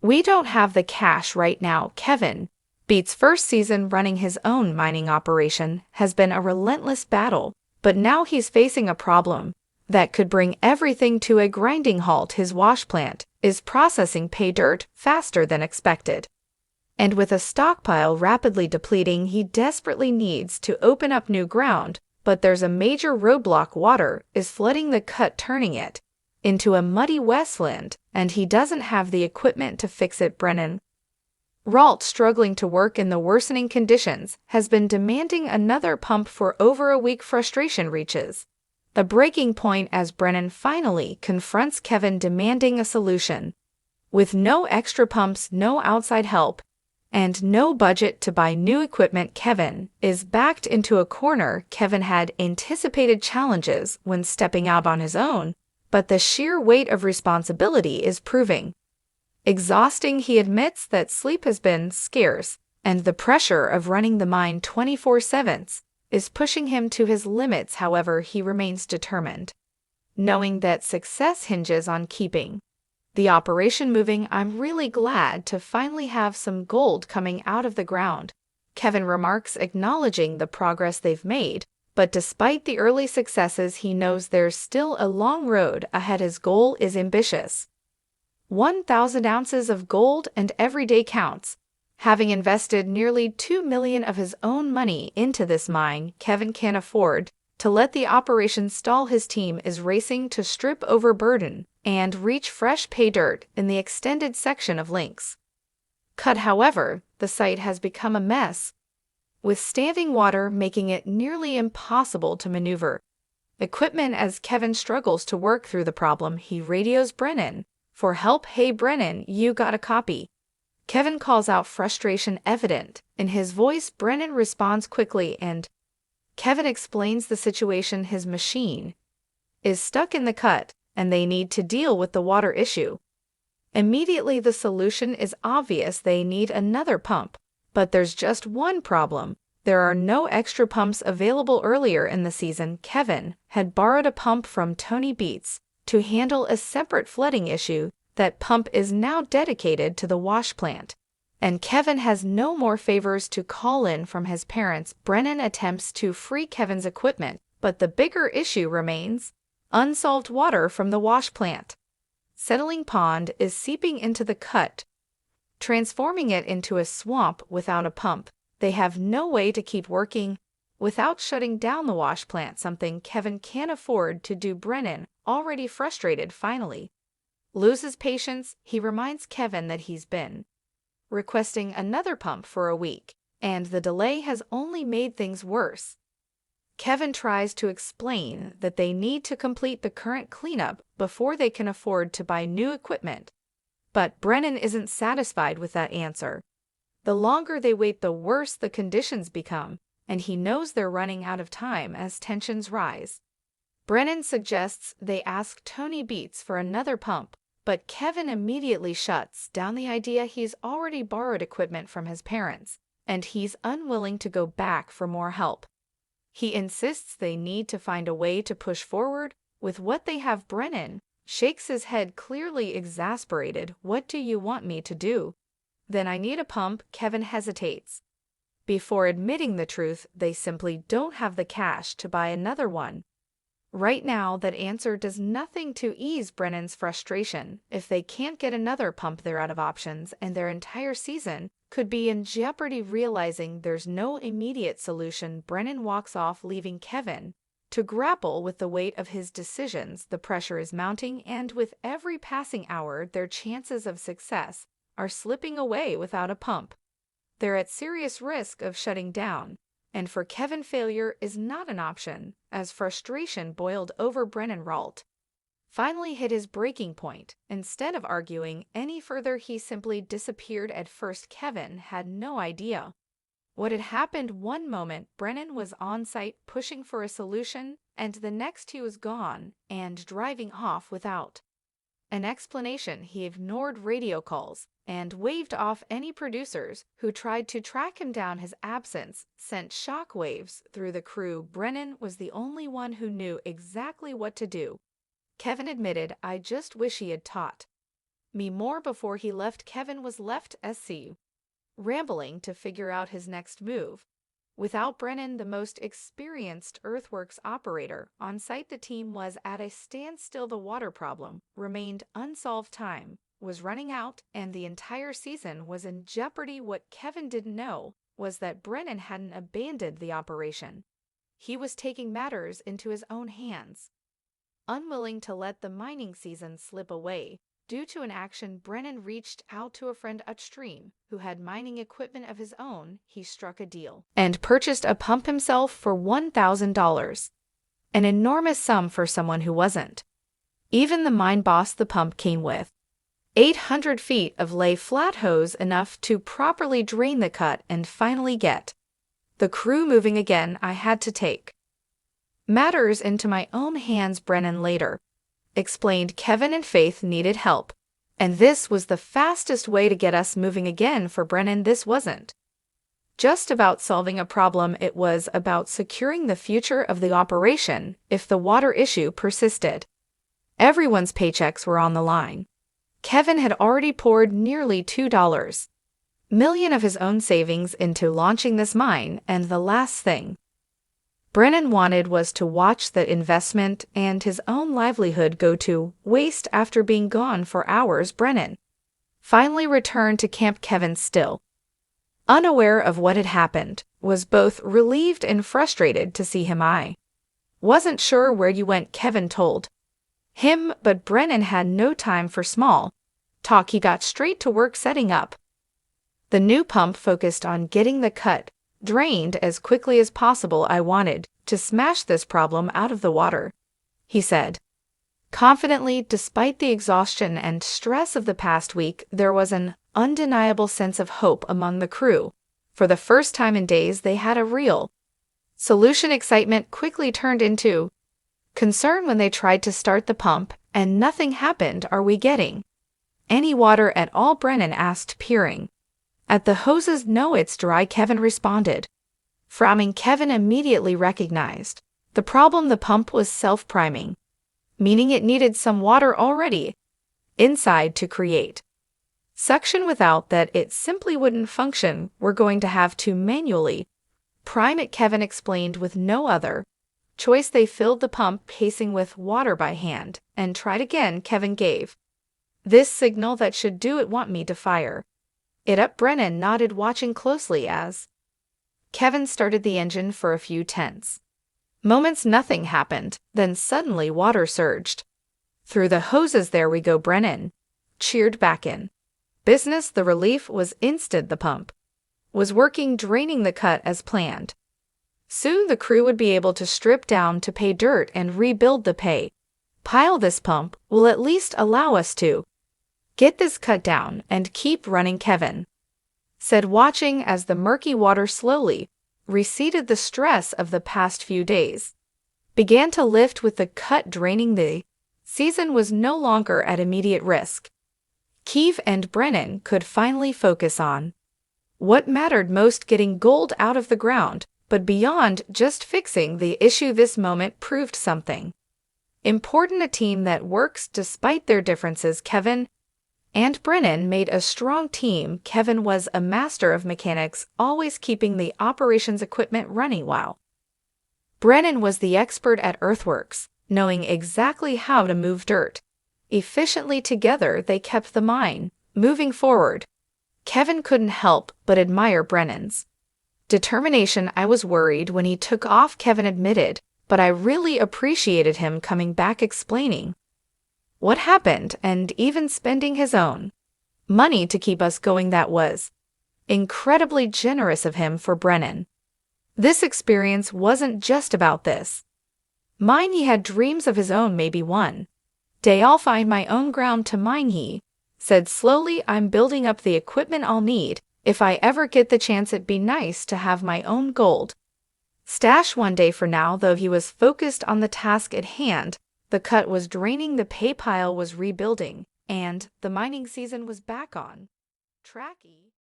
We don't have the cash right now, Kevin. Beets' first season running his own mining operation has been a relentless battle, but now he's facing a problem that could bring everything to a grinding halt. His wash plant is processing pay dirt faster than expected. And with a stockpile rapidly depleting, he desperately needs to open up new ground, but there's a major roadblock. Water is flooding the cut, turning it into a muddy wasteland, and he doesn't have the equipment to fix it. Brennan, struggling to work in the worsening conditions, has been demanding another pump for over a week. Frustration reaches the breaking point as Brennan finally confronts Kevin, demanding a solution. With no extra pumps, no outside help, and no budget to buy new equipment, Kevin is backed into a corner. Kevin had anticipated challenges when stepping out on his own, but the sheer weight of responsibility is proving exhausting. He admits that sleep has been scarce, and the pressure of running the mine 24/7 is pushing him to his limits. However, he remains determined, knowing that success hinges on keeping the operation moving. I'm really glad to finally have some gold coming out of the ground, Kevin remarks, acknowledging the progress they've made. But despite the early successes, he knows there's still a long road ahead. His goal is ambitious: 1,000 ounces of gold, and every day counts. Having invested nearly $2 million of his own money into this mine, Kevin can't afford to let the operation stall. His team is racing to strip overburden and reach fresh pay dirt in the extended section of Link's Cut. However, the site has become a mess, with standing water making it nearly impossible to maneuver equipment. As Kevin struggles to work through the problem, he radios Brennan for help. "Hey Brennan, you got a copy?" Kevin calls out, frustration evident in his voice. Brennan responds quickly, and Kevin explains the situation. His machine is stuck in the cut, and they need to deal with the water issue immediately. The solution is obvious: they need another pump. But there's just one problem: there are no extra pumps available. Earlier in the season, Kevin had borrowed a pump from Tony Beets to handle a separate flooding issue. That pump is now dedicated to the wash plant, and Kevin has no more favors to call in from his parents. Brennan attempts to free Kevin's equipment, but the bigger issue remains: unsolved water from the wash plant settling pond is seeping into the cut, transforming it into a swamp. Without a pump, they have no way to keep working without shutting down the wash plant, something Kevin can't afford to do. Brennan, already frustrated, finally loses patience. He reminds Kevin that he's been requesting another pump for a week, and the delay has only made things worse. Kevin tries to explain that they need to complete the current cleanup before they can afford to buy new equipment, but Brennan isn't satisfied with that answer. The longer they wait, the worse the conditions become, and he knows they're running out of time as tensions rise. Brennan suggests they ask Tony Beets for another pump, but Kevin immediately shuts down the idea. He's already borrowed equipment from his parents, and he's unwilling to go back for more help. He insists they need to find a way to push forward with what they have. Brennan shakes his head, clearly exasperated. "What do you want me to do?" "Then I need a pump." Kevin hesitates before admitting the truth: they simply don't have the cash to buy another one right now. That answer does nothing to ease Brennan's frustration. If they can't get another pump, they're out of options, and their entire season could be in jeopardy. Realizing there's no immediate solution, Brennan walks off, leaving Kevin to grapple with the weight of his decisions. The pressure is mounting, and with every passing hour, their chances of success are slipping away. Without a pump, they're at serious risk of shutting down. And for Kevin, failure is not an option. As frustration boiled over, Brennan finally hit his breaking point. Instead of arguing any further, he simply disappeared. At first, Kevin had no idea what had happened. One moment, Brennan was on site pushing for a solution, and the next he was gone and driving off without an explanation. He ignored radio calls and waved off any producers who tried to track him down. His absence sent shockwaves through the crew. Brennan was the only one who knew exactly what to do. Kevin admitted, "I just wish he had taught me more before he left. Kevin was left rambling to figure out his next move. Without Brennan, the most experienced earthworks operator on site, the team was at a standstill. The water problem remained unsolved. Time was running out, and the entire season was in jeopardy. What Kevin didn't know was that Brennan hadn't abandoned the operation. He was taking matters into his own hands. Unwilling to let the mining season slip away, due to an action, Brennan reached out to a friend upstream who had mining equipment of his own. He struck a deal and purchased a pump himself for $1,000, an enormous sum for someone who wasn't even the mine boss. The pump came with 800 feet of lay-flat hose, enough to properly drain the cut and finally get the crew moving again. I had to take matters into my own hands, Brennan later explained. Kevin and Faith needed help, and this was the fastest way to get us moving again. For Brennan, this wasn't just about solving a problem, it was about securing the future of the operation if the water issue persisted. Everyone's paychecks were on the line. Kevin had already poured nearly $2 million of his own savings into launching this mine, and the last thing Brennan wanted was to watch that investment and his own livelihood go to waste. After being gone for hours, Brennan finally returned to camp. Kevin, still unaware of what had happened, was both relieved and frustrated to see him. I wasn't sure where you went, Kevin told him, but Brennan had no time for small talk. He got straight to work setting up the new pump, focused on getting the cut drained as quickly as possible. I wanted to smash this problem out of the water, he said confidently. Despite the exhaustion and stress of the past week, there was an undeniable sense of hope among the crew. For the first time in days, they had a real solution. Excitement quickly turned into concern when they tried to start the pump and nothing happened. Are we getting any water at all? Brennan asked, peering at the hoses. No, it's dry, Kevin responded, frowning. Kevin immediately recognized the problem. The pump was self-priming, meaning it needed some water already inside to create suction. Without that, it simply wouldn't function. We're going to have to manually prime it, Kevin explained. With no other choice, they filled the pump, pacing with water by hand, and tried again. Kevin gave this signal that should do it. Want me to fire it up? Brennan nodded, watching closely as Kevin started the engine. For a few tense moments, nothing happened. Then suddenly water surged through the hoses. There we go, Brennan cheered. Back in business, the relief was instant. The pump was working, draining the cut as planned. Soon the crew would be able to strip down to pay dirt and rebuild the pay pile. This pump will at least allow us to get this cut down and keep running, Kevin said, watching as the murky water slowly receded. The stress of the past few days began to lift. With the cut draining, the season was no longer at immediate risk. Keeve and Brennan could finally focus on what mattered most, getting gold out of the ground. But beyond just fixing the issue, this moment proved something important: a team that works despite their differences. Kevin and Brennan made a strong team. Kevin was a master of mechanics, always keeping the operations equipment running, while Brennan was the expert at earthworks, knowing exactly how to move dirt efficiently. Together, they kept the mine moving forward. Kevin couldn't help but admire Brennan's determination. I was worried when he took off, Kevin admitted, but I really appreciated him coming back, explaining what happened, and even spending his own money to keep us going. That was incredibly generous of him. For Brennan, this experience wasn't just about this mine. He had dreams of his own. Maybe one day I'll find my own ground to mine, he said slowly. I'm building up the equipment I'll need if I ever get the chance. It'd be nice to have my own gold stash one day. For now, though, he was focused on the task at hand. The cut was draining, the pay pile was rebuilding, and the mining season was back on track.